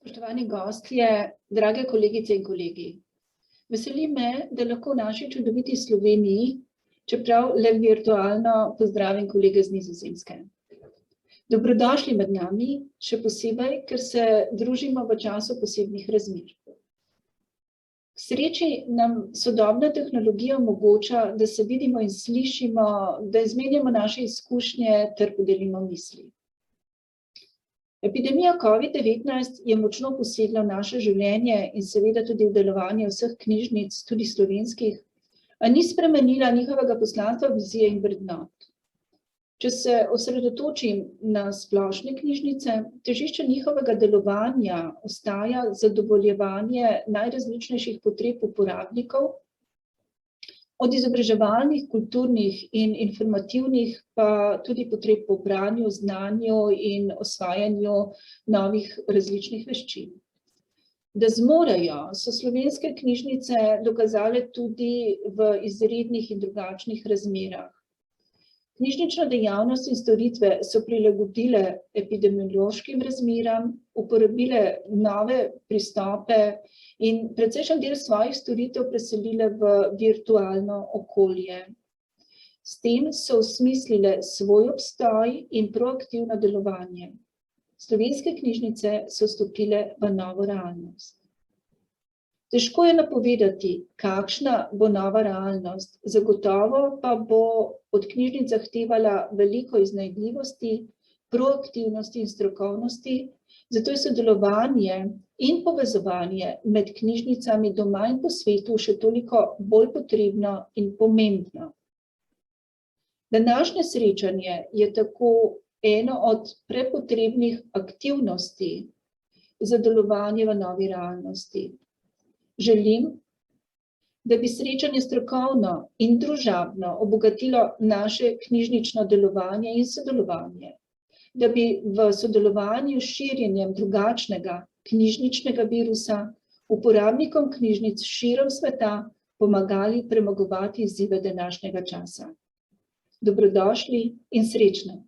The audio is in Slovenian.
Spoštovani gostje, drage kolegice in kolegi. Veseli me, da lahko v naši čudoviti Sloveniji, čeprav le virtualno, pozdravim kolege z Nizozemske. Dobrodošli med nami, še posebej, ker se družimo v času posebnih razmer. K sreči nam sodobna tehnologija omogoča, da se vidimo in slišimo, da izmenjamo naše izkušnje ter podelimo misli. Epidemija COVID-19 je močno posegla v naše življenje in seveda tudi v delovanje vseh knjižnic, tudi slovenskih, a ni spremenila njihovega poslanstva, vizije in vrednot. Če se osredotočim na splošne knjižnice, težišče njihovega delovanja ostaja zadovoljevanje najrazličnejših potreb uporabnikov, od izobraževalnih, kulturnih in informativnih, pa tudi potreb po branju, znanju in osvajanju novih različnih veščin. Da zmorejo, so slovenske knjižnice dokazale tudi v izrednih in drugačnih razmerah. Knjižnično dejavnost in storitve so prilagodile epidemiološkim razmeram, uporabile nove pristope in precejšen del svojih storitev preselile v virtualno okolje. S tem so osmislile svoj obstoj in proaktivno delovanje. Slovenske knjižnice so stopile v novo realnost. Težko je napovedati, kakšna bo nova realnost, zagotovo pa bo od knjižnic zahtevala veliko iznajdljivosti, proaktivnosti in strokovnosti, zato je sodelovanje in povezovanje med knjižnicami doma in po svetu še toliko bolj potrebno in pomembno. Današnje srečanje je tako eno od prepotrebnih aktivnosti za delovanje v novi realnosti. Želim, da bi srečanje strokovno in družabno obogatilo naše knjižnično delovanje in sodelovanje, da bi v sodelovanju s širjenjem drugačnega knjižničnega virusa uporabnikom knjižnic širom sveta pomagali premagovati izzive današnjega časa. Dobrodošli in srečno!